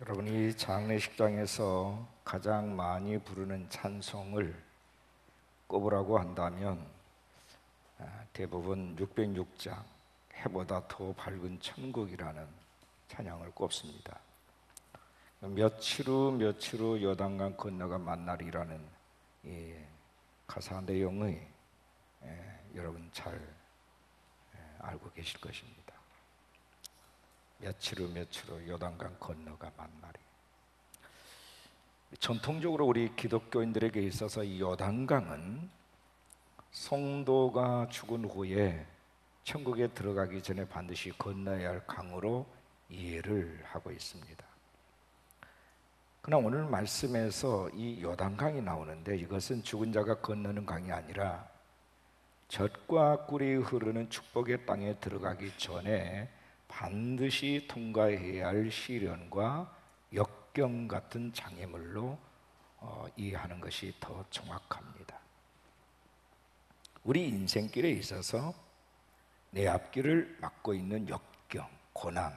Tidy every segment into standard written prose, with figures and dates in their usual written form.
여러분, 이 장례식장에서 가장 많이 부르는 찬송을 꼽으라고 한다면 대부분 606장 해보다 더 밝은 천국이라는 찬양을 꼽습니다. 며칠 후 요단강 건너가 만나리라는 이 가사 내용의 여러분 잘 알고 계실 것입니다. 며칠 후 요단강 건너가 만나리. 전통적으로 우리 기독교인들에게 있어서 이 요단강은 성도가 죽은 후에 천국에 들어가기 전에 반드시 건너야 할 강으로 이해를 하고 있습니다. 그러나 오늘 말씀에서 이 요단강이 나오는데 이것은 죽은 자가 건너는 강이 아니라 젖과 꿀이 흐르는 축복의 땅에 들어가기 전에 반드시 통과해야 할 시련과 역경 같은 장애물로 이해하는 것이 더 정확합니다. 우리 인생길에 있어서 내 앞길을 막고 있는 역경, 고난,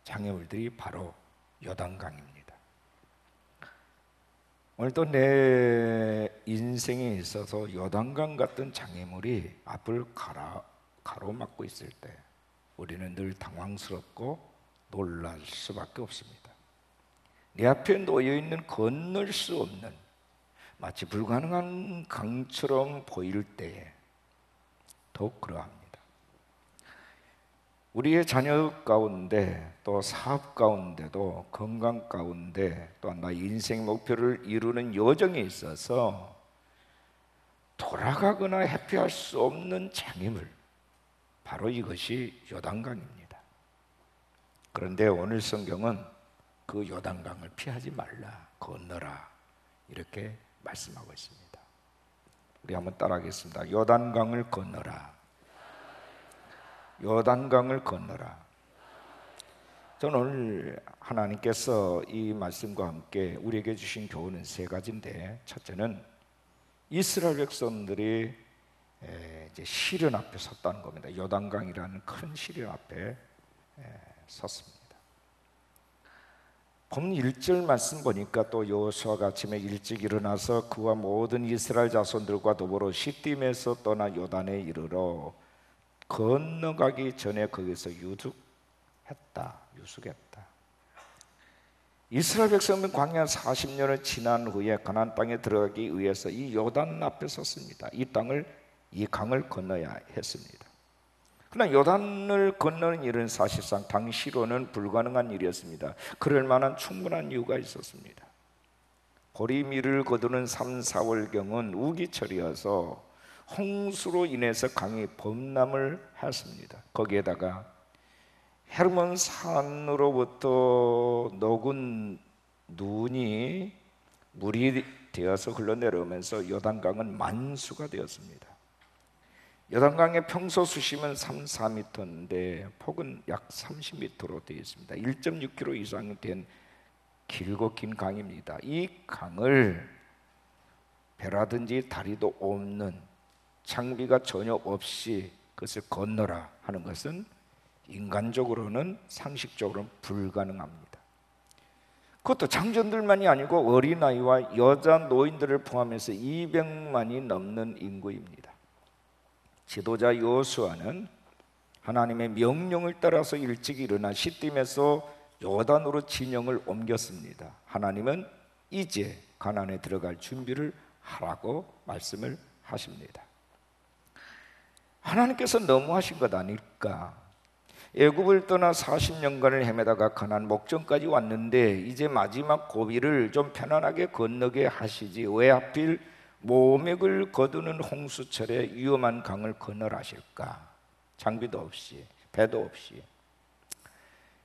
장애물들이 바로 요단강입니다. 오늘도 내 인생에 있어서 요단강 같은 장애물이 앞을 가로막고 있을 때 우리는 늘 당황스럽고 놀랄 수밖에 없습니다. 내 앞에 놓여있는 건널 수 없는 마치 불가능한 강처럼 보일 때에 더욱 그러합니다. 우리의 자녀 가운데 또 사업 가운데도 건강 가운데 또한 나의 인생 목표를 이루는 여정에 있어서 돌아가거나 회피할 수 없는 장애물, 바로 이것이 요단강입니다. 그런데 오늘 성경은 그 요단강을 피하지 말라, 건너라 이렇게 말씀하고 있습니다. 우리 한번 따라하겠습니다. 요단강을 건너라. 요단강을 건너라. 저는 오늘 하나님께서 이 말씀과 함께 우리에게 주신 교훈은 세 가지인데, 첫째는 이스라엘 백성들이 이제 시련 앞에 섰다는 겁니다. 요단강이라는 큰 시련 앞에 섰습니다. 본 1절 말씀 보니까 또 여호수아가 아침에 일찍 일어나서 그와 모든 이스라엘 자손들과 더불어 시딤에서 떠나 요단에 이르러 건너가기 전에 거기서 유숙했다. 이스라엘 백성은 광야 40년을 지난 후에 가나안 땅에 들어가기 위해서 이 요단 앞에 섰습니다. 이 강을 건너야 했습니다. 그러나 요단을 건너는 일은 사실상 당시로는 불가능한 일이었습니다. 그럴 만한 충분한 이유가 있었습니다. 보리미를 거두는 3, 4월경은 우기철이어서 홍수로 인해서 강이 범람을 했습니다. 거기에다가 헤르몬 산으로부터 녹은 눈이 물이 되어서 흘러내려오면서 요단강은 만수가 되었습니다. 요단강의 평소 수심은 3, 4m인데 폭은 약 30m로 되어 있습니다. 1.6km 이상 된 길고 긴 강입니다. 이 강을 배라든지 다리도 없는, 장비가 전혀 없이 그것을 건너라 하는 것은 인간적으로는, 상식적으로는 불가능합니다. 그것도 장전들만이 아니고 어린아이와 여자 노인들을 포함해서 200만이 넘는 인구입니다. 지도자 여호수아는 하나님의 명령을 따라서 일찍 일어나 시딤에서 요단으로 진영을 옮겼습니다. 하나님은 이제 가나안에 들어갈 준비를 하라고 말씀을 하십니다. 하나님께서 너무하신 것 아닐까? 애굽을 떠나 40년간을 헤매다가 가나안 목전까지 왔는데 이제 마지막 고비를 좀 편안하게 건너게 하시지 왜 하필 모맥을 거두는 홍수철에 위험한 강을 건너라 하실까? 장비도 없이, 배도 없이.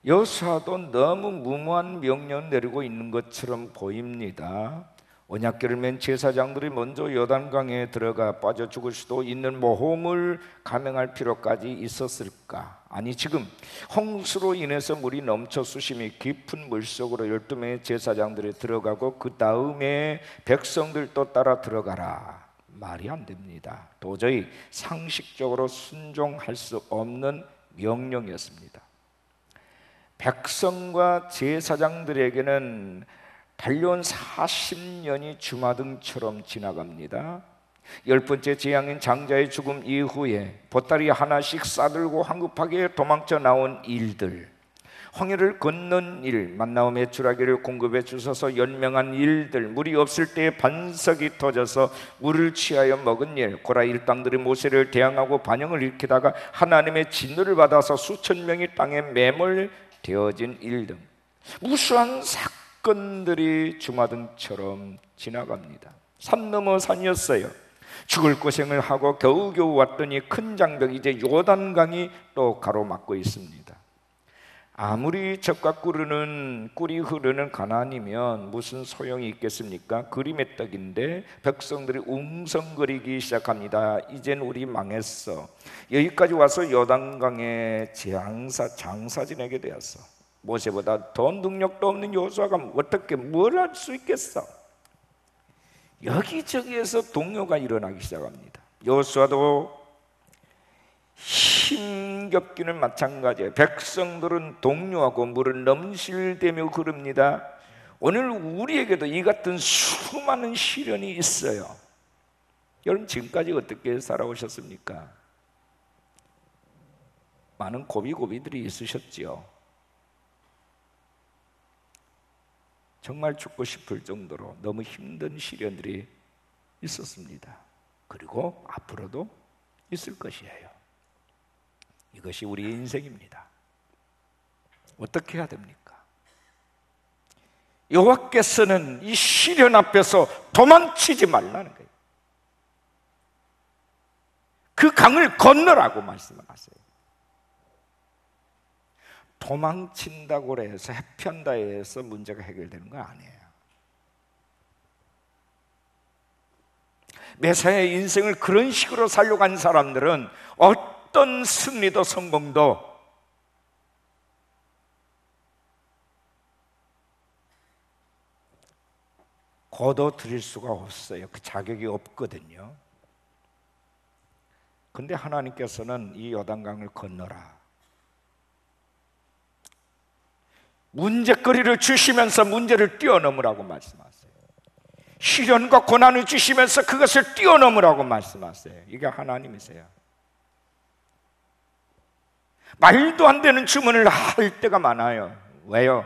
여호수아도 너무 무모한 명령을 내리고 있는 것처럼 보입니다. 언약궤를 맨 제사장들이 먼저 요단강에 들어가 빠져 죽을 수도 있는 모험을 감행할 필요까지 있었을까? 아니, 지금 홍수로 인해서 물이 넘쳐 수심이 깊은 물속으로 12명의 제사장들이 들어가고 그 다음에 백성들도 따라 들어가라. 말이 안 됩니다. 도저히 상식적으로 순종할 수 없는 명령이었습니다. 백성과 제사장들에게는 달려온 40년이 주마등처럼 지나갑니다. 10번째 재앙인 장자의 죽음 이후에 보따리 하나씩 싸들고 황급하게 도망쳐 나온 일들, 홍해를 건넌 일, 만나오 메추라기를 공급해 주셔서 연명한 일들, 물이 없을 때 반석이 터져서 물을 취하여 먹은 일, 고라 일당들이 모세를 대항하고 반영을 일으키다가 하나님의 진노를 받아서 수천 명이 땅에 매몰되어진 일 등 무수한 사건들이 주마등처럼 지나갑니다. 산 넘어 산이었어요. 죽을 고생을 하고 겨우겨우 왔더니 큰 장벽, 이제 요단강이 또 가로막고 있습니다. 아무리 젖과 꿀이 흐르는 가나안이면 무슨 소용이 있겠습니까? 그림의 떡인데 백성들이 웅성거리기 시작합니다. 이젠 우리 망했어. 여기까지 와서 요단강에 장사 지내게 되었어. 모세보다 더 능력도 없는 여호수아가 어떻게 뭘 할 수 있겠어? 여기저기에서 동요가 일어나기 시작합니다. 여호수아도 힘겹기는 마찬가지예요. 백성들은 동요하고 물은 넘실대며 흐릅니다. 오늘 우리에게도 이 같은 수많은 시련이 있어요. 여러분 지금까지 어떻게 살아오셨습니까? 많은 고비고비들이 있으셨지요. 정말 죽고 싶을 정도로 너무 힘든 시련들이 있었습니다. 그리고 앞으로도 있을 것이에요. 이것이 우리의 인생입니다. 어떻게 해야 됩니까? 여호와께서는 이 시련 앞에서 도망치지 말라는 거예요. 그 강을 건너라고 말씀을 하세요. 도망친다고 해서 해편다 해서 문제가 해결되는 거 아니에요. 메시아의 인생을 그런 식으로 살려고 한 사람들은 어떤 승리도 성공도 거둬들일 수가 없어요. 그 자격이 없거든요. 근데 하나님께서는 이 요단강을 건너라, 문제거리를 주시면서 문제를 뛰어넘으라고 말씀하세요. 시련과 고난을 주시면서 그것을 뛰어넘으라고 말씀하세요. 이게 하나님이세요. 말도 안 되는 주문을 할 때가 많아요. 왜요?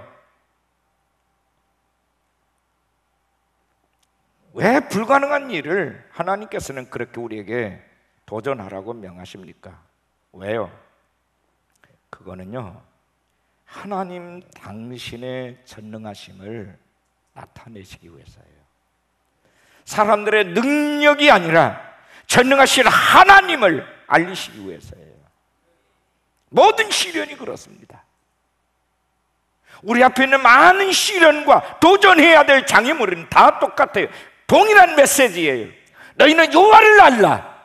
왜 불가능한 일을 하나님께서는 그렇게 우리에게 도전하라고 명하십니까? 왜요? 그거는요, 하나님 당신의 전능하심을 나타내시기 위해서예요. 사람들의 능력이 아니라 전능하신 하나님을 알리시기 위해서예요. 모든 시련이 그렇습니다. 우리 앞에 있는 많은 시련과 도전해야 될 장애물은 다 똑같아요. 동일한 메시지예요. 너희는 여호와를 알라.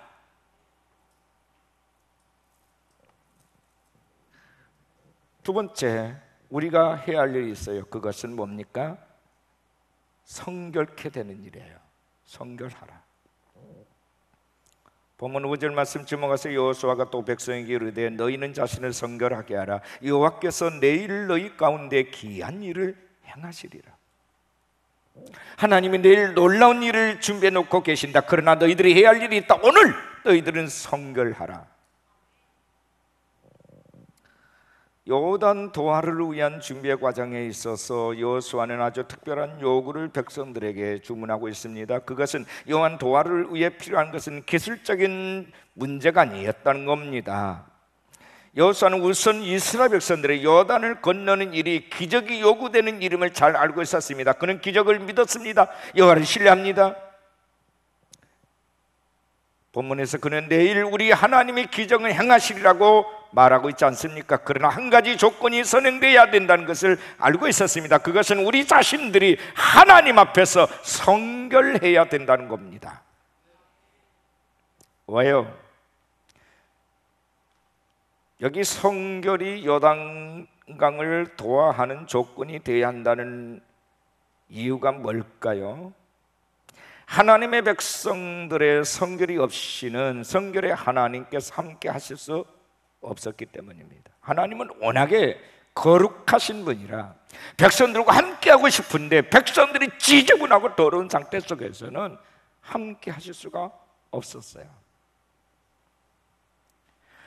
두 번째, 우리가 해야 할 일이 있어요. 그것은 뭡니까? 성결케 되는 일이에요. 성결하라. 본문 5절 말씀 주목하세요. 여호수아가 또 백성에게 이르되 너희는 자신을 성결하게 하라. 여호와께서 내일 너희 가운데 기이한 일을 행하시리라. 하나님이 내일 놀라운 일을 준비해 놓고 계신다. 그러나 너희들이 해야 할 일이 있다. 오늘 너희들은 성결하라. 요단 도하를 위한 준비의 과정에 있어서 여호수아는 아주 특별한 요구를 백성들에게 주문하고 있습니다. 그것은 요한 도하를 위해 필요한 것은 기술적인 문제가 아니었다는 겁니다. 여호수아는 우선 이스라엘 백성들의 요단을 건너는 일이 기적이 요구되는 일임을 잘 알고 있었습니다. 그는 기적을 믿었습니다. 여호와를 신뢰합니다. 본문에서 그는 내일 우리 하나님이 기적을 행하시리라고 말하고 있지 않습니까? 그러나 한 가지 조건이 선행되어야 된다는 것을 알고 있었습니다. 그것은 우리 자신들이 하나님 앞에서 성결해야 된다는 겁니다. 왜요? 여기 성결이 요단강을 도하하는 조건이 되어야 한다는 이유가 뭘까요? 하나님의 백성들의 성결이 없이는 성결의 하나님께서 함께 하실 수 없었기 때문입니다. 하나님은 워낙에 거룩하신 분이라 백성들과 함께하고 싶은데 백성들이 지저분하고 더러운 상태 속에서는 함께 하실 수가 없었어요.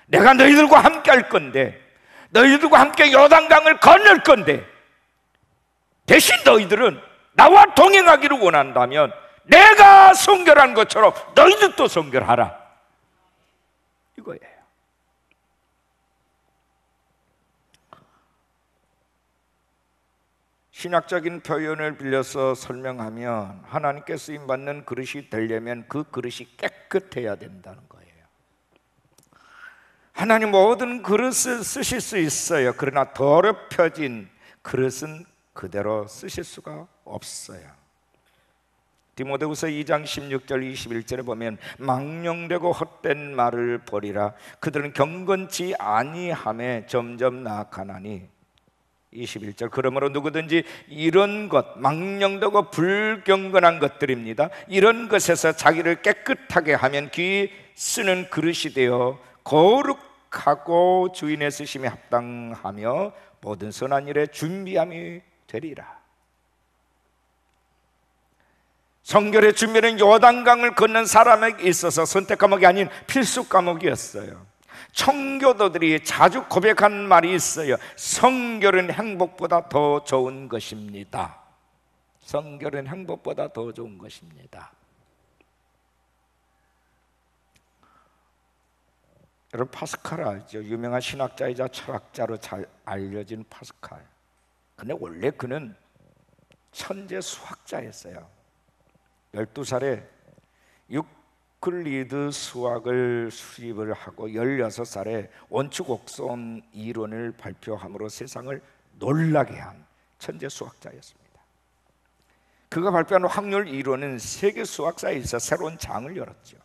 내가 너희들과 함께 할 건데, 너희들과 함께 요단강을 건널 건데, 대신 너희들은 나와 동행하기를 원한다면 내가 성결한 것처럼 너희들도 성결하라, 이거예요. 신학적인 표현을 빌려서 설명하면 하나님께 쓰임받는 그릇이 되려면 그 그릇이 깨끗해야 된다는 거예요. 하나님 모든 그릇을 쓰실 수 있어요. 그러나 더럽혀진 그릇은 그대로 쓰실 수가 없어요. 디모데후서 2장 16절 21절에 보면 망령되고 헛된 말을 버리라. 그들은 경건치 아니함에 점점 나아가나니. 21절 그러므로 누구든지 이런 것, 망령되고 불경건한 것들입니다. 이런 것에서 자기를 깨끗하게 하면 귀 쓰는 그릇이 되어 거룩하고 주인의 쓰심에 합당하며 모든 선한 일에 준비함이 되리라. 성결의 준비는 요단강을 건넌 사람에게 있어서 선택 과목이 아닌 필수 과목이었어요. 청교도들이 자주 고백한 말이 있어요. 성결은 행복보다 더 좋은 것입니다. 성결은 행복보다 더 좋은 것입니다. 여러분 파스칼 알죠? 유명한 신학자이자 철학자로 잘 알려진 파스칼. 근데 원래 그는 천재 수학자였어요. 12살에 유클리드 수학을 수립을 하고 16살에 원축옥선 이론을 발표함으로 세상을 놀라게 한 천재 수학자였습니다. 그가 발표한 확률 이론은 세계 수학사에 있어 새로운 장을 열었죠.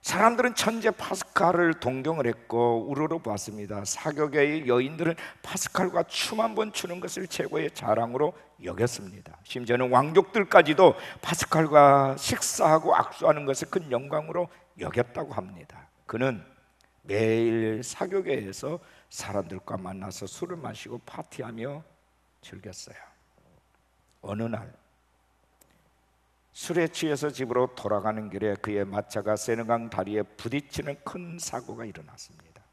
사람들은 천재 파스칼을 동경을 했고 우러러 보았습니다. 사교계의 여인들은 파스칼과 춤 한 번 추는 것을 최고의 자랑으로 여겼습니다. 심지어는 왕족들까지도 파스칼과 식사하고 악수하는 것을 큰 영광으로 여겼다고 합니다. 그는 매일 사교계에서 사람들과 만나서 술을 마시고 파티하며 즐겼어요. 어느 날 술에 취해서 집으로 돌아가는 길에 그의 마차가 세느강 다리에 부딪히는 큰 사고가 일어났습니다.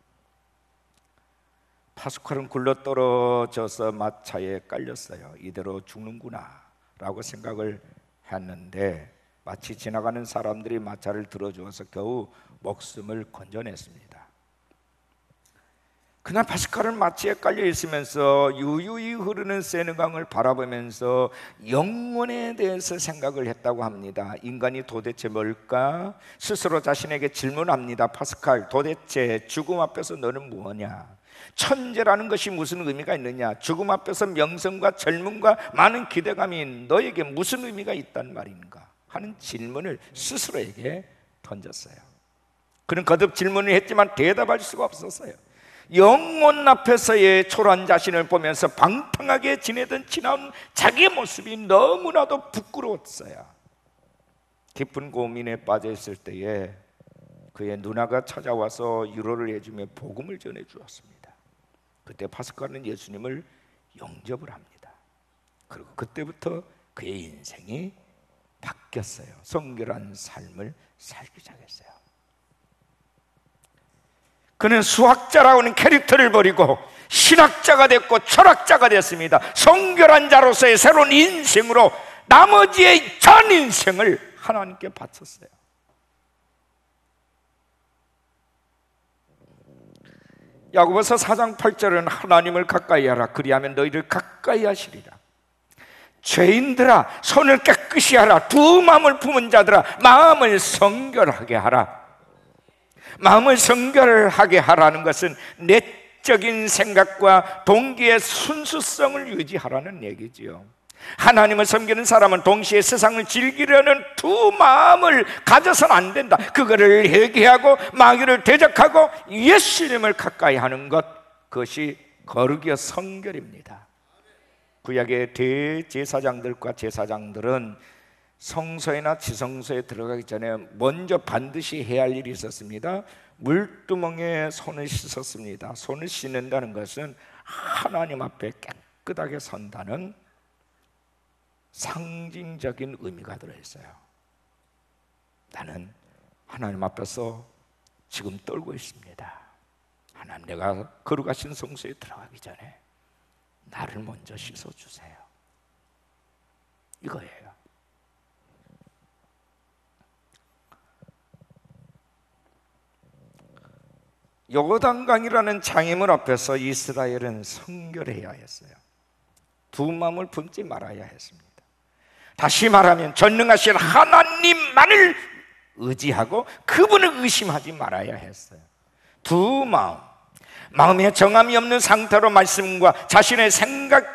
파스칼은 굴러떨어져서 마차에 깔렸어요. 이대로 죽는구나 라고 생각을 했는데 마치 지나가는 사람들이 마차를 들어주어서 겨우 목숨을 건져냈습니다. 그날 파스칼은 마차에 깔려 있으면서 유유히 흐르는 세느강을 바라보면서 영원에 대해서 생각을 했다고 합니다. 인간이 도대체 뭘까? 스스로 자신에게 질문합니다. 파스칼, 도대체 죽음 앞에서 너는 뭐냐? 천재라는 것이 무슨 의미가 있느냐? 죽음 앞에서 명성과 젊음과 많은 기대감이 너에게 무슨 의미가 있단 말인가? 하는 질문을 스스로에게 던졌어요. 그는 거듭 질문을 했지만 대답할 수가 없었어요. 영혼 앞에서의 초라한 자신을 보면서 방탕하게 지내던 지나온 자기의 모습이 너무나도 부끄러웠어요. 깊은 고민에 빠져 있을 때에 그의 누나가 찾아와서 위로를 해주며 복음을 전해 주었습니다. 그때 파스칼은 예수님을 영접을 합니다. 그리고 그때부터 그의 인생이 바뀌었어요. 성결한 삶을 살기 시작했어요. 그는 수학자라고 하는 캐릭터를 버리고 신학자가 됐고 철학자가 됐습니다. 성결한 자로서의 새로운 인생으로 나머지의 전 인생을 하나님께 바쳤어요. 야고보서 4장 8절은 하나님을 가까이 하라. 그리하면 너희를 가까이 하시리라. 죄인들아 손을 깨끗이 하라. 두 마음을 품은 자들아 마음을 성결하게 하라. 마음을 성결하게 하라는 것은 내적인 생각과 동기의 순수성을 유지하라는 얘기지요. 하나님을 섬기는 사람은 동시에 세상을 즐기려는 두 마음을 가져서는 안 된다. 그거를 회개하고 마귀를 대적하고 예수님을 가까이 하는 것, 그것이 거룩이요 성결입니다. 구약의 대제사장들과 제사장들은 성소에나 지성소에 들어가기 전에 먼저 반드시 해야 할 일이 있었습니다. 물두멍에 손을 씻었습니다. 손을 씻는다는 것은 하나님 앞에 깨끗하게 선다는 상징적인 의미가 들어있어요. 나는 하나님 앞에서 지금 떨고 있습니다. 하나님, 내가 거룩하신 성소에 들어가기 전에 나를 먼저 씻어주세요. 이거예요. 요단강이라는 장애물 앞에서 이스라엘은 성결해야 했어요. 두 마음을 품지 말아야 했습니다. 다시 말하면 전능하신 하나님만을 의지하고 그분을 의심하지 말아야 했어요. 두 마음, 마음에 정함이 없는 상태로 말씀과 자신의 생각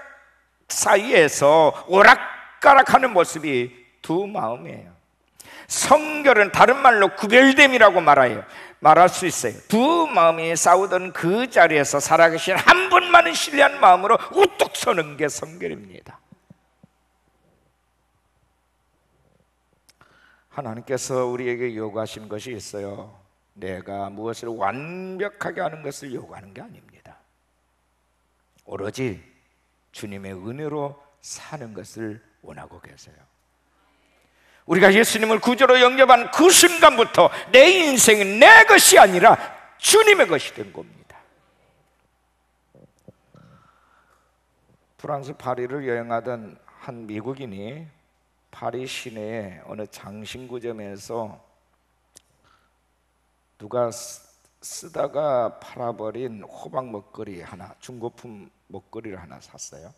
사이에서 오락가락하는 모습이 두 마음이에요. 성결은 다른 말로 구별됨이라고 말할 수 있어요. 두 마음이 싸우던 그 자리에서 살아계신 한 분만을 신뢰한 마음으로 우뚝 서는 게 성결입니다. 하나님께서 우리에게 요구하신 것이 있어요. 내가 무엇을 완벽하게 하는 것을 요구하는 게 아닙니다. 오로지 주님의 은혜로 사는 것을 원하고 계세요. 우리가 예수님을 구주로 영접한 그 순간부터 내 인생은 내 것이 아니라 주님의 것이 된 겁니다. 프랑스 파리를 여행하던 한 미국인이 파리 시내의 어느 장신구점에서 누가 쓰다가 팔아버린 호박 먹거리 하나, 중고품 먹거리를 하나 샀어요.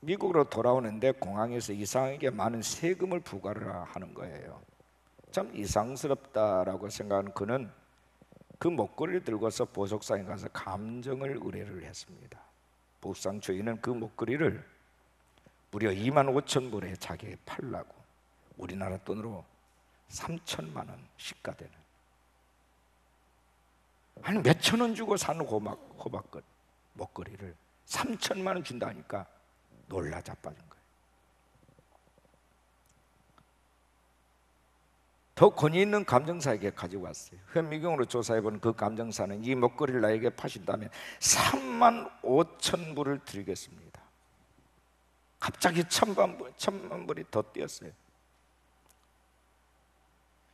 미국으로 돌아오는데 공항에서 이상하게 많은 세금을 부과를 하는 거예요. 참 이상스럽다라고 생각하는 그는 그 먹거리를 들고서 보석상에 가서 감정을 의뢰를 했습니다. 보석상 주인은 그 먹거리를 무려 25,000불에 자기에게 팔라고, 우리나라 돈으로 3천만 원 시가되는, 아니 몇천 원 주고 사는 호박 먹거리를 3천만 원 준다니까 놀라 자빠진 거예요. 더 권위 있는 감정사에게 가지고 왔어요. 현미경으로 조사해보는 그 감정사는 이 먹거리를 나에게 파신다면 35,000불을 드리겠습니다. 갑자기 1,000만 불이 더 뛰었어요.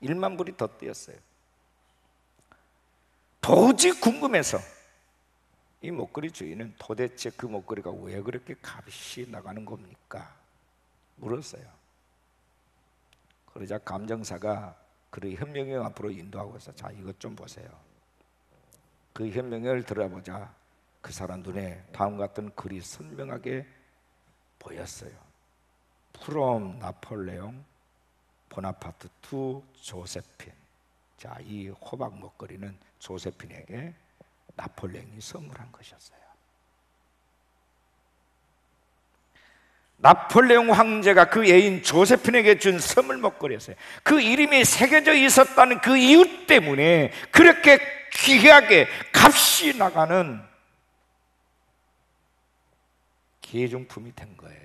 1만 불이 더 뛰었어요. 도저히 궁금해서 이 먹거리 주인은 도대체 그 먹거리가 왜 그렇게 값이 나가는 겁니까? 물었어요. 그러자 감정사가 그의 현명형 앞으로 인도하고서, 자, 이것 좀 보세요. 그 현명형을 들어보자 그 사람 눈에 다음과 같은 글이 선명하게 보였어요. 프롬 나폴레옹 보나파트 투 조세핀. 자, 이 호박 먹거리는 조세핀에게 나폴레옹이 선물한 것이었어요. 나폴레옹 황제가 그 애인 조세핀에게 준 선물 먹거리였어요. 그 이름이 새겨져 있었다는 그 이유 때문에 그렇게 귀하게 값이 나가는 기회중품이 된 거예요.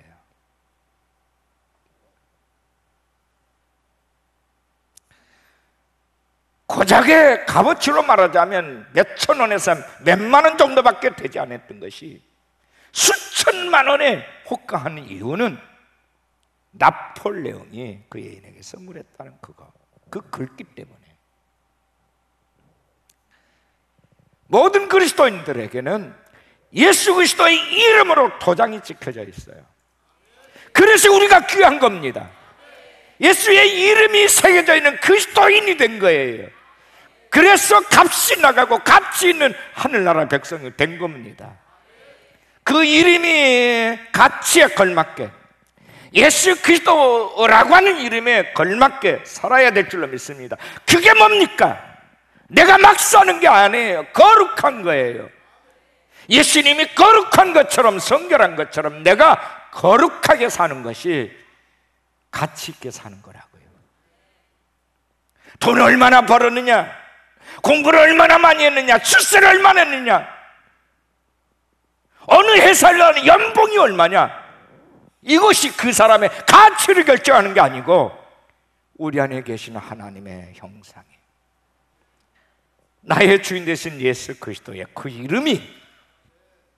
고작의 값어치로 말하자면 몇천 원에서 몇만 원 정도밖에 되지 않았던 것이 수천만 원에 호가하는 이유는 나폴레옹이 그 애인에게 선물했다는 그 글귀 때문에. 모든 그리스도인들에게는 예수 그리스도의 이름으로 도장이 찍혀져 있어요. 그래서 우리가 귀한 겁니다. 예수의 이름이 새겨져 있는 그리스도인이 된 거예요. 그래서 값이 나가고 가치 있는 하늘나라 백성이 된 겁니다. 그 이름이 가치에 걸맞게, 예수 그리스도라고 하는 이름에 걸맞게 살아야 될 줄로 믿습니다. 그게 뭡니까? 내가 막 사는 게 아니에요. 거룩한 거예요. 예수님이 거룩한 것처럼, 성결한 것처럼 내가 거룩하게 사는 것이 가치 있게 사는 거라고요. 돈을 얼마나 벌었느냐, 공부를 얼마나 많이 했느냐, 출세를 얼마나 했느냐, 어느 회사를 가는 연봉이 얼마냐, 이것이 그 사람의 가치를 결정하는 게 아니고 우리 안에 계시는 하나님의 형상이, 나의 주인 되신 예수 그리스도의 그 이름이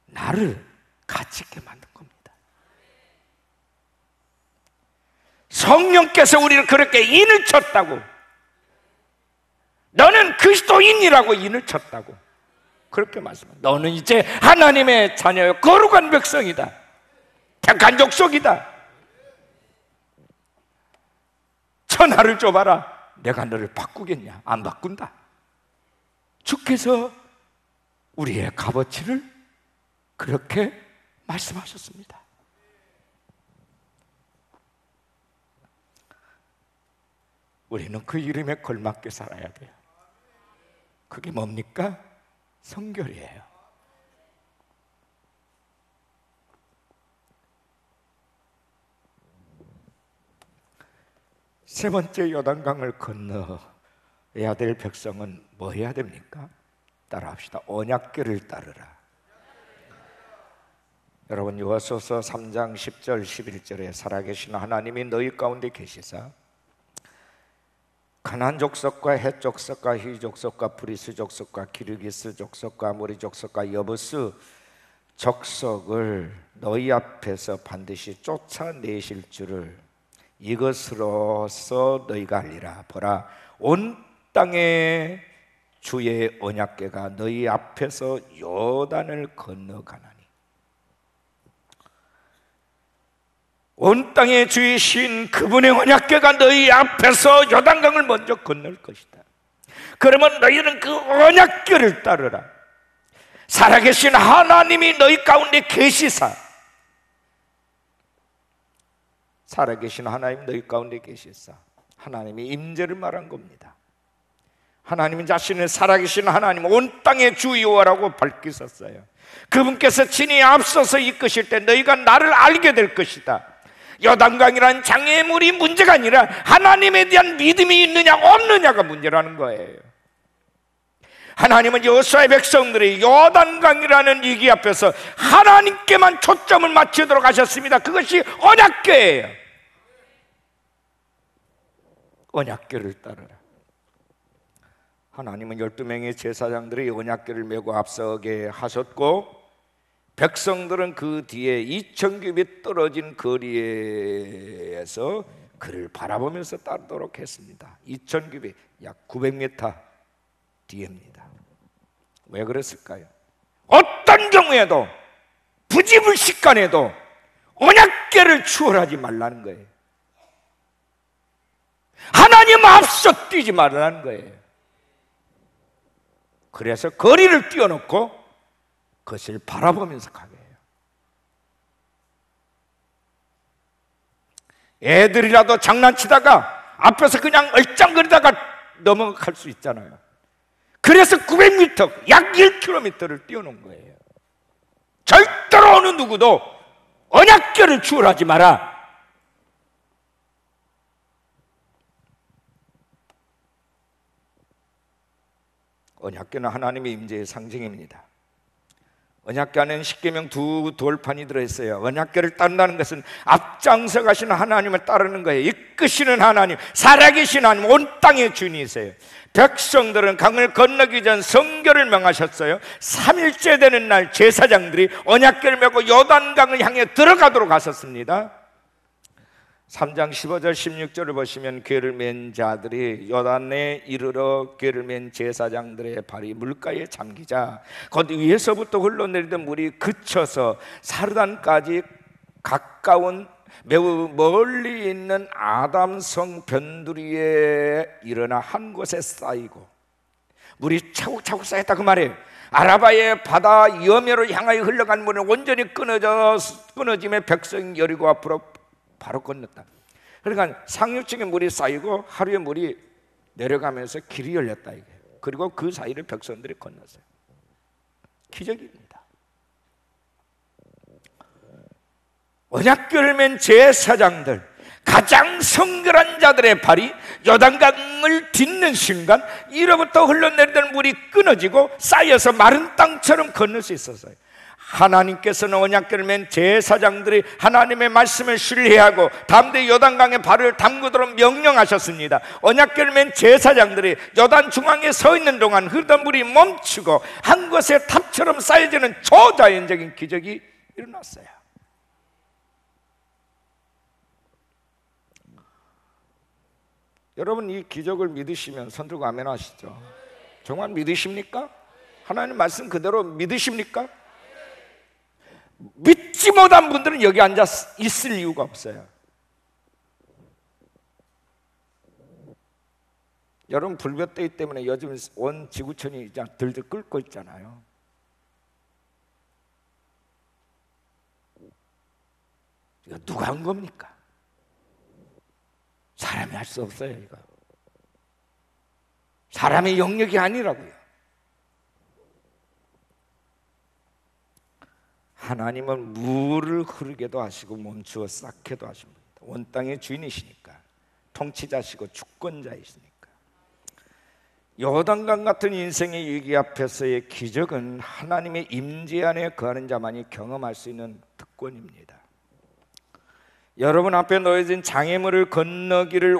나를 가치 있게 만든 겁니다. 성령께서 우리를 그렇게 인을 쳤다고, 너는 그리스도인이라고 인을 쳤다고 그렇게 말씀합니다. 너는 이제 하나님의 자녀요 거룩한 백성이다, 택한 족속이다. 천하를 줘봐라, 내가 너를 바꾸겠냐? 안 바꾼다. 주께서 우리의 값어치를 그렇게 말씀하셨습니다. 우리는 그 이름에 걸맞게 살아야 돼요. 그게 뭡니까? 성결이에요. 세 번째, 요단강을 건너야 될 백성은 뭐 해야 됩니까? 따라합시다. 언약궤를 따르라. 여러분, 요한서서 3장 10절 11절에 살아계신 하나님이 너희 가운데 계시사 가나안 족속과 헷 족속과 히 족속과 브리스 족속과 기르기스 족속과 아모리 족속과 여부스 족속을 너희 앞에서 반드시 쫓아내실 줄을 이것으로서 너희가 알리라. 보라, 온 땅에 주의 언약궤가 너희 앞에서 요단을 건너가나니. 온 땅에 주이신 그분의 언약궤가 너희 앞에서 요단강을 먼저 건널 것이다. 그러면 너희는 그 언약궤를 따르라. 살아계신 하나님이 너희 가운데 계시사, 살아계신 하나님 너희 가운데 계시사, 하나님이 임재를 말한 겁니다. 하나님은 자신을 살아계신 하나님, 온 땅의 주 여호와라고 밝히셨어요. 그분께서 친히 앞서서 이끄실 때 너희가 나를 알게 될 것이다. 요단강이란 장애물이 문제가 아니라 하나님에 대한 믿음이 있느냐 없느냐가 문제라는 거예요. 하나님은 여호수아의 백성들이 요단강이라는 위기 앞에서 하나님께만 초점을 맞추도록 하셨습니다. 그것이 언약궤예요. 언약궤를 따르라. 하나님은 12명의 제사장들이 언약궤를 메고 앞서게 하셨고, 백성들은 그 뒤에 2000규빗 떨어진 거리에서 그를 바라보면서 따르도록 했습니다. 2000규빗, 약 900m 뒤입니다. 왜 그랬을까요? 어떤 경우에도, 부지불식간에도 언약궤를 추월하지 말라는 거예요. 하나님 앞서 뛰지 말라는 거예요. 그래서 거리를 띄워놓고 그것을 바라보면서 가게 해요. 애들이라도 장난치다가 앞에서 그냥 얼짱거리다가 넘어갈 수 있잖아요. 그래서 900m, 약 1km를 띄워놓은 거예요. 절대로 어느 누구도 언약궤를 추월하지 마라. 언약궤는 하나님의 임재의 상징입니다. 언약궤 안에는 십계명 두 돌판이 들어있어요. 언약궤를 따른다는 것은 앞장서 가시는 하나님을 따르는 거예요. 이끄시는 하나님, 살아계신 하나님, 온 땅의 주인이세요. 백성들은 강을 건너기 전 성결을 명하셨어요. 3일째 되는 날 제사장들이 언약궤를 메고 요단강을 향해 들어가도록 하셨습니다. 3장 15절 16절을 보시면 궤를 맨 자들이 요단에 이르러 궤를 맨 제사장들의 발이 물가에 잠기자 곧 위에서부터 흘러내리던 물이 그쳐서 사르단까지 가까운 매우 멀리 있는 아담성 변두리에 일어나 한 곳에 쌓이고, 물이 차곡차곡 쌓였다 그 말이에요. 아라바의 바다 여매로 향하여 흘러간 물은 온전히 끊어짐에 백성이 여리고 앞으로 바로 건넜다. 그러니까 상류층에 물이 쌓이고 하루에 물이 내려가면서 길이 열렸다 이게. 그리고 그 사이를 백성들이 건넜어요. 기적입니다. 언약궤를 맨 제사장들, 가장 성결한 자들의 발이 요단강을 딛는 순간 이로부터 흘러내리던 물이 끊어지고 쌓여서 마른 땅처럼 건널 수 있었어요. 하나님께서는 언약궤를 맨 제사장들이 하나님의 말씀을 신뢰하고 담대 요단강에 발을 담그도록 명령하셨습니다. 언약궤를 맨 제사장들이 요단 중앙에 서 있는 동안 흐르던 물이 멈추고 한 곳에 탑처럼 쌓여지는 초자연적인 기적이 일어났어요. 여러분, 이 기적을 믿으시면 손 들고 아멘 하시죠? 정말 믿으십니까? 하나님 말씀 그대로 믿으십니까? 믿지 못한 분들은 여기 앉아 있을 이유가 없어요. 여러분, 불볕대기 때문에 요즘 온 지구촌이 이제 들들 끓고 있잖아요. 이거 누가 한 겁니까? 사람이 할 수 없어요. 이거 사람의 영역이 아니라고요. 하나님은 물을 흐르게도 하시고 멈추어 쌓게도 하십니다. 온 땅의 주인이시니까, 통치자시고 주권자이시니까. 요단강 같은 인생의 위기 앞에서의 기적은 하나님의 임재 안에 거하는 자만이 경험할 수 있는 특권입니다. 여러분 앞에 놓여진 장애물을 건너기를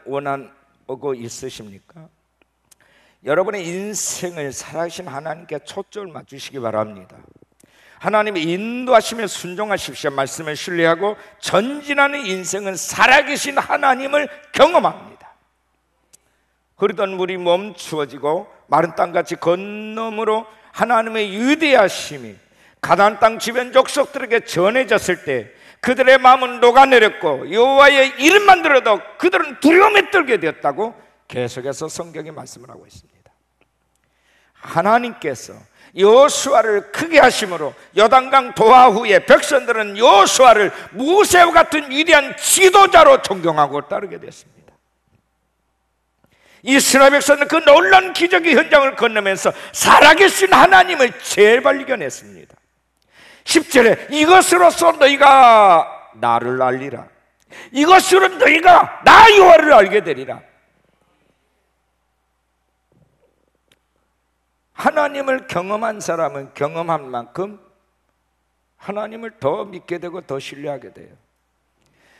원하고 있으십니까? 여러분의 인생을 살아계신 하나님께 초점을 맞추시기 바랍니다. 하나님의 인도하심에 순종하십시오. 말씀을 신뢰하고 전진하는 인생은 살아계신 하나님을 경험합니다. 흐르던 물이 멈추어지고 마른 땅같이 건너므로 하나님의 위대하심이 가나안 땅 주변 족속들에게 전해졌을 때 그들의 마음은 녹아내렸고 여호와의 이름만 들어도 그들은 두려움에 떨게 되었다고 계속해서 성경이 말씀을 하고 있습니다. 하나님께서 여호수아를 크게 하심으로 요단강 도하 후에 백성들은 여호수아를 모세와 같은 위대한 지도자로 존경하고 따르게 됐습니다. 이스라엘 백성은 그 놀라운 기적의 현장을 건너면서 살아계신 하나님을 제일 발견했습니다. 10절에 이것으로서 너희가 나를 알리라. 이것으로 너희가 나 여호와를 알게 되리라. 하나님을 경험한 사람은 경험한 만큼 하나님을 더 믿게 되고 더 신뢰하게 돼요.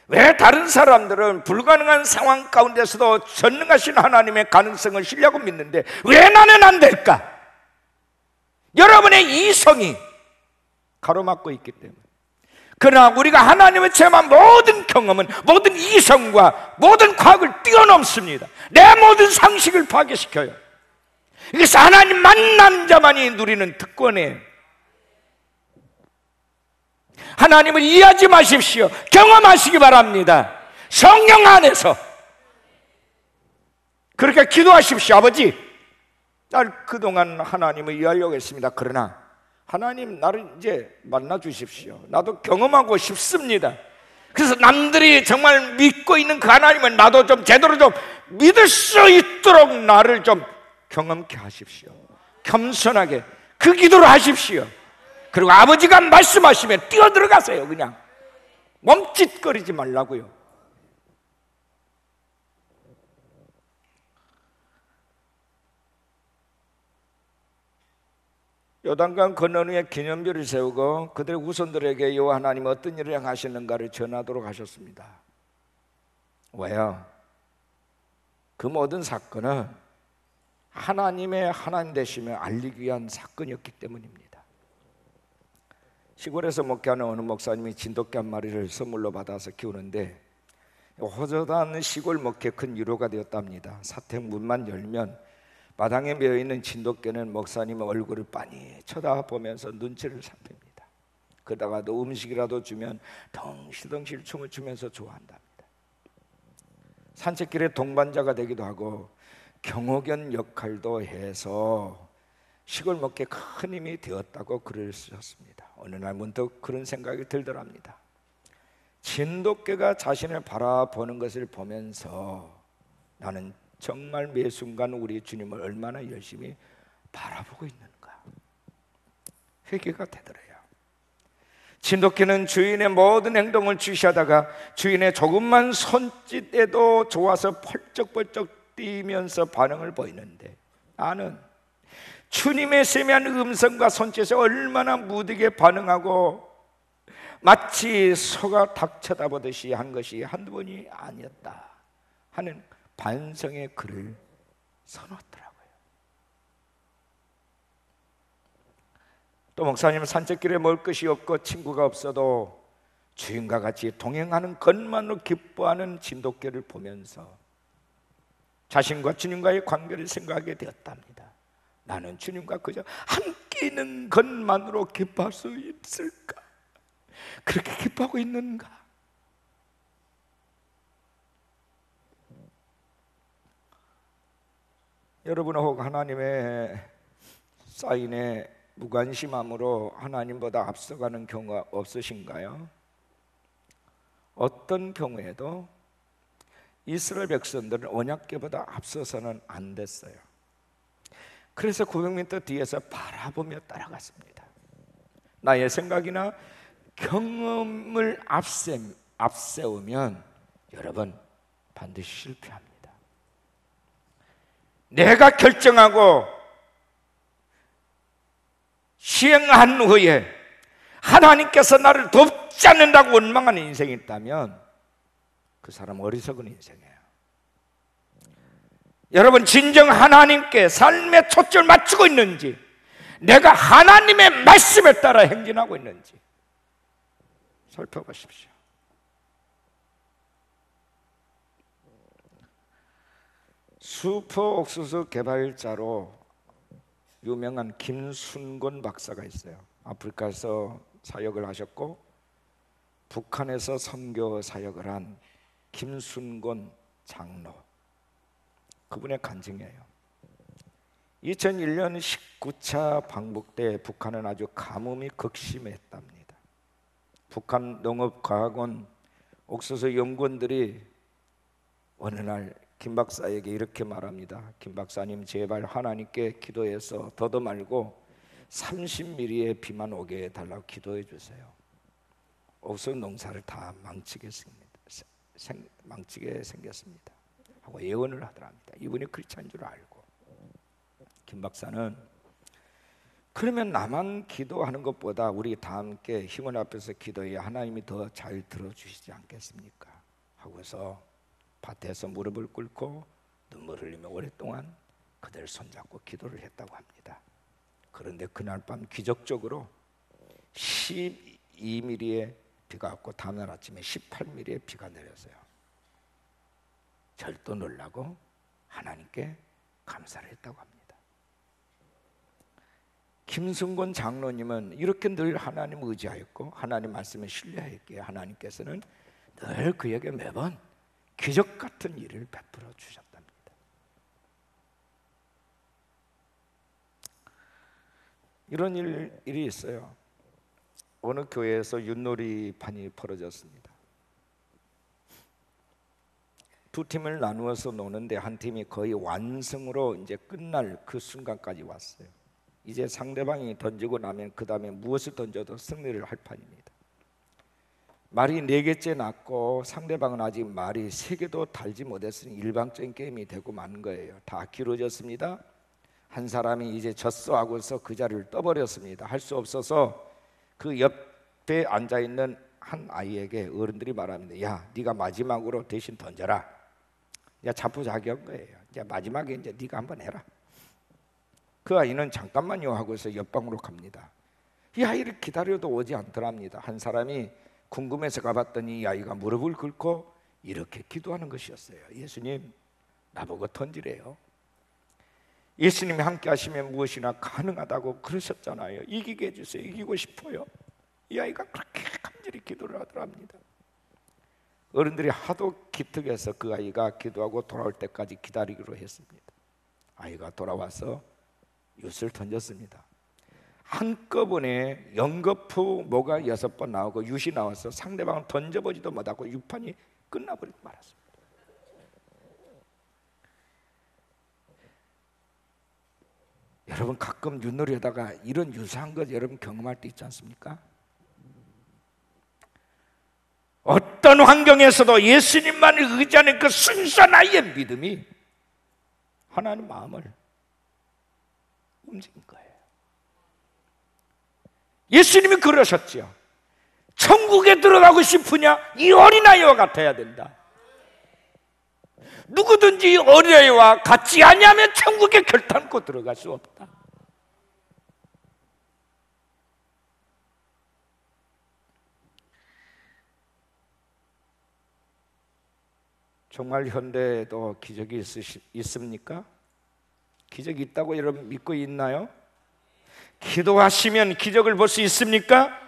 왜 다른 사람들은 불가능한 상황 가운데서도 전능하신 하나님의 가능성을 신뢰하고 믿는데 왜 나는 안 될까? 여러분의 이성이 가로막고 있기 때문에. 그러나 우리가 하나님을 체험한 모든 경험은 모든 이성과 모든 과학을 뛰어넘습니다. 내 모든 상식을 파괴시켜요. 이것이 하나님 만난 자만이 누리는 특권이에요. 하나님을 이해하지 마십시오. 경험하시기 바랍니다. 성령 안에서 그렇게 기도하십시오. 아버지, 날 그동안 하나님을 이해하려고 했습니다. 그러나 하나님 나를 이제 만나 주십시오. 나도 경험하고 싶습니다. 그래서 남들이 정말 믿고 있는 그 하나님을 나도 좀 제대로 좀 믿을 수 있도록 나를 좀 경험케 하십시오. 겸손하게 그 기도를 하십시오. 그리고 아버지가 말씀하시면 뛰어들어가세요. 그냥 멈칫거리지 말라고요. 요단강 건넌 후에 기념비를 세우고 그들의 후손들에게 여호와 하나님 어떤 일을 행하시는가를 전하도록 하셨습니다. 왜요? 그 모든 사건은 하나님의 하나님 되심을 알리기 위한 사건이었기 때문입니다. 시골에서 목회하는 어느 목사님이 진돗개 한 마리를 선물로 받아서 키우는데 호젓한 시골 목회 큰 위로가 되었답니다. 사택 문만 열면 마당에 메어있는 진돗개는 목사님의 얼굴을 빤히 쳐다보면서 눈치를 살핍니다. 그러다가도 음식이라도 주면 덩실덩실 춤을 추면서 좋아한답니다. 산책길의 동반자가 되기도 하고 경호견 역할도 해서 시골 목회에 큰 힘이 되었다고 글을 쓰셨습니다. 어느 날 문득 그런 생각이 들더랍니다. 진돗개가 자신을 바라보는 것을 보면서 나는 정말 매 순간 우리 주님을 얼마나 열심히 바라보고 있는가 회개가 되더래요. 진돗개는 주인의 모든 행동을 주시하다가 주인의 조금만 손짓에도 좋아서 펄쩍펄쩍 뛰면서 반응을 보이는데 나는 주님의 세미한 음성과 손짓에 얼마나 무디게 반응하고 마치 소가 닭 쳐다보듯이 한 것이 한두 번이 아니었다 하는 반성의 글을 써놓더라고요. 또 목사님은 산책길에 먹을 것이 없고 친구가 없어도 주인과 같이 동행하는 것만으로 기뻐하는 진돗개를 보면서 자신과 주님과의 관계를 생각하게 되었답니다. 나는 주님과 그저 함께 있는 것만으로 기뻐할 수 있을까? 그렇게 기뻐하고 있는가? 여러분은 혹 하나님의 사인에 무관심함으로 하나님보다 앞서가는 경우가 없으신가요? 어떤 경우에도 이스라엘 백성들은 언약궤보다 앞서서는 안 됐어요. 그래서 900m 뒤에서 바라보며 따라갔습니다. 나의 생각이나 경험을 앞세우면 여러분 반드시 실패합니다. 내가 결정하고 시행한 후에 하나님께서 나를 돕지 않는다고 원망하는 인생이 있다면 그 사람 어리석은 인생이에요. 여러분 진정 하나님께 삶의 초점을 맞추고 있는지, 내가 하나님의 말씀에 따라 행진하고 있는지 살펴보십시오. 수포 옥수수 개발자로 유명한 김순곤 박사가 있어요. 아프리카에서 사역을 하셨고 북한에서 선교 사역을 한 김순곤 장로, 그분의 간증이에요. 2001년 19차 방북 때 북한은 아주 가뭄이 극심했답니다. 북한 농업과학원 옥수수 연구원들이 어느 날 김 박사에게 이렇게 말합니다. 김 박사님, 제발 하나님께 기도해서 더도 말고 30mm의 비만 오게 해달라고 기도해 주세요. 옥수수 농사를 다 망치게 생겼습니다 하고 예언을 하더랍니다. 이분이 크리스찬인 줄 알고. 김 박사는 그러면 나만 기도하는 것보다 우리 다 함께 힘을 앞에서 기도해야 하나님이 더 잘 들어주시지 않겠습니까? 하고서 밭에서 무릎을 꿇고 눈물을 흘리며 오랫동안 그들 손잡고 기도를 했다고 합니다. 그런데 그날 밤 기적적으로 12mm의 비가 왔고 다음날 아침에 18mm의 비가 내렸어요. 절도 놀라고 하나님께 감사를 했다고 합니다. 김순곤 장로님은 이렇게 늘 하나님 의지하였고 하나님 말씀에 신뢰했기에 하나님께서는 늘 그에게 매번 기적 같은 일을 베풀어 주셨답니다. 이런 일이 있어요. 어느 교회에서 윷놀이판이 벌어졌습니다. 두 팀을 나누어서 노는데 한 팀이 거의 완승으로 이제 끝날 그 순간까지 왔어요. 이제 상대방이 던지고 나면 그 다음에 무엇을 던져도 승리를 할 판입니다. 말이 4개째 났고 상대방은 아직 말이 3개도 달지 못했으니 일방적인 게임이 되고 만 거예요. 다 길어졌습니다. 한 사람이 이제 졌어 하고서 그 자리를 떠버렸습니다. 할 수 없어서 그 옆에 앉아있는 한 아이에게 어른들이 말합니다. 야, 네가 마지막으로 대신 던져라. 야, 자포자기한 거예요. 이제 마지막에 이제 네가 한번 해라. 그 아이는 잠깐만요 하고서 옆방으로 갑니다. 이 아이를 기다려도 오지 않더랍니다. 한 사람이 궁금해서 가봤더니 이 아이가 무릎을 꿇고 이렇게 기도하는 것이었어요. 예수님, 나보고 던지래요. 예수님이 함께 하시면 무엇이나 가능하다고 그러셨잖아요. 이기게 해주세요. 이기고 싶어요. 이 아이가 그렇게 간절히 기도를 하더랍니다. 어른들이 하도 기특해서 그 아이가 기도하고 돌아올 때까지 기다리기로 했습니다. 아이가 돌아와서 윷을 던졌습니다. 한꺼번에 연거푸 뭐가 6번 나오고 윷이 나와서 상대방을 던져보지도 못하고 윷판이 끝나버리고 말았습니다. 여러분 가끔 윷놀이 하다가 이런 유사한 것 여러분 경험할 때 있지 않습니까? 어떤 환경에서도 예수님만을 의지하는 그 순수한 아이의 믿음이 하나님 마음을 움직인 거예요. 예수님이 그러셨죠. 천국에 들어가고 싶으냐? 이 어린아이와 같아야 된다. 누구든지 어린아이와 같지 않으면 천국에 결단코 들어갈 수 없다. 정말 현대에도 기적이 있습니까? 기적이 있다고 여러분 믿고 있나요? 기도하시면 기적을 볼 수 있습니까?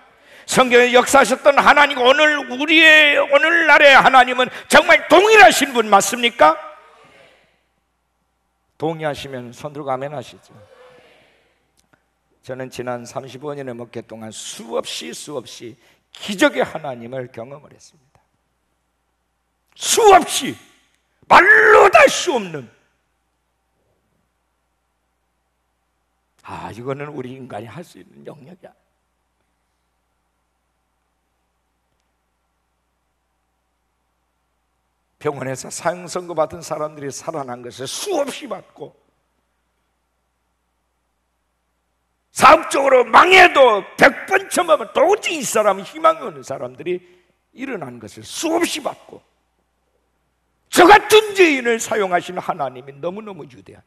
성경에 역사하셨던 하나님, 오늘날의 하나님은 정말 동일하신 분 맞습니까? 동의하시면 손 들고 아멘 하시죠. 저는 지난 35년의 목회 동안 수없이 기적의 하나님을 경험을 했습니다. 수없이, 말로 다 할 수 없는, 이거는 우리 인간이 할 수 있는 영역이야. 병원에서 사형 선고 받은 사람들이 살아난 것을 수없이 받고, 사업적으로 망해도 100번 처음하면 도저히 이 사람은 희망이 없는 사람들이 일어난 것을 수없이 받고, 저 같은 죄인을 사용하시는 하나님이 너무너무 유대한,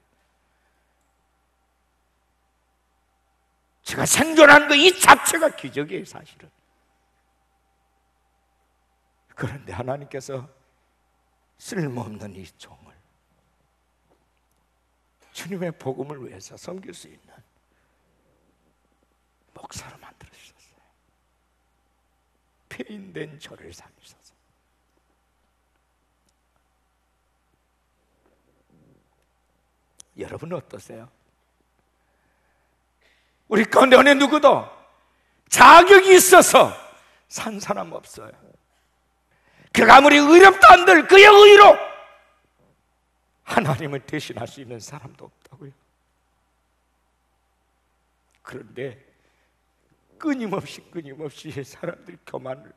제가 생존한 것 이 자체가 기적이에요, 사실은. 그런데 하나님께서 쓸모없는 이 종을 주님의 복음을 위해서 섬길 수 있는 목사로 만들어주셨어요. 폐인된 저를 살리셔서. 여러분은 어떠세요? 우리 가운데 어느 누구도 자격이 있어서 산 사람 없어요. 그가 아무리 의롭다 한들 그의 의로 하나님을 대신할 수 있는 사람도 없다고요. 그런데 끊임없이 사람들이 교만을,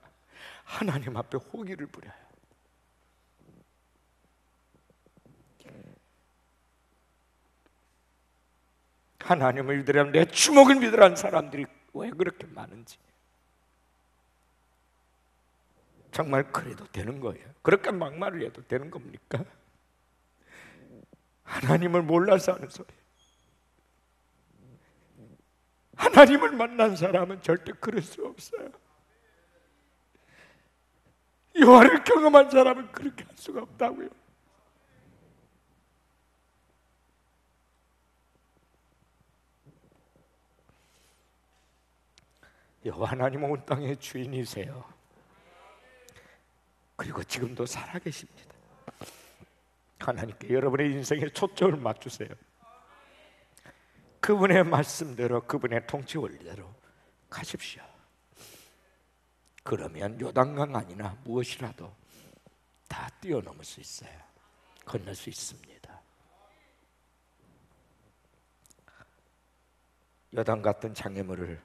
하나님 앞에 호기를 부려요. 하나님을 믿으라면 내 주먹을 믿으라는 사람들이 왜 그렇게 많은지. 정말 그래도 되는 거예요? 그렇게 막말을 해도 되는 겁니까? 하나님을 몰라서 하는 소리. 하나님을 만난 사람은 절대 그럴 수 없어요. 여호와를 경험한 사람은 그렇게 할 수가 없다고요. 여호와 하나님은 온 땅의 주인이세요. 그리고 지금도 살아계십니다. 하나님께 여러분의 인생에 초점을 맞추세요. 그분의 말씀대로, 그분의 통치 원리대로 가십시오. 그러면 요단강 아니나 무엇이라도 다 뛰어넘을 수 있어요. 건널 수 있습니다. 요단 같은 장애물을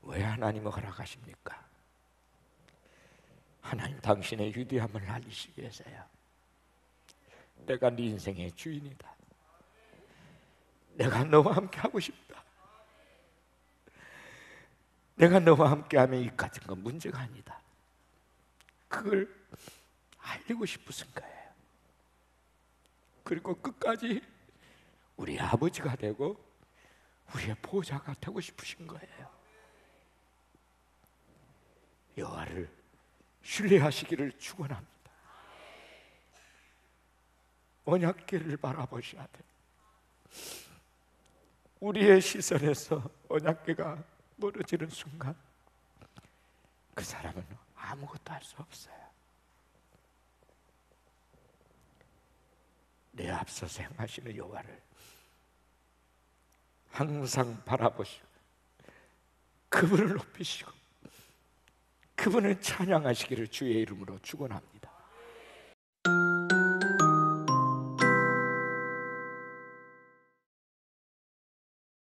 왜 하나님은 허락하십니까? 하나님 당신의 위대함을 알리시기 위해서요. 내가 네 인생의 주인이다. 내가 너와 함께 하고 싶다. 내가 너와 함께 하면 이 가진 건 문제가 아니다. 그걸 알리고 싶으신 거예요. 그리고 끝까지 우리 아버지가 되고 우리의 보호자가 되고 싶으신 거예요. 여호와를 신뢰하시기를 축원합니다. 언약궤를 바라보셔야 돼. 우리의 시선에서 언약궤가 멀어지는 순간 그 사람은 아무것도 할 수 없어요. 내 앞서서 행하시는 여호와를 항상 바라보시고 그분을 높이시고 그분을 찬양하시기를 주의 이름으로 축원합니다.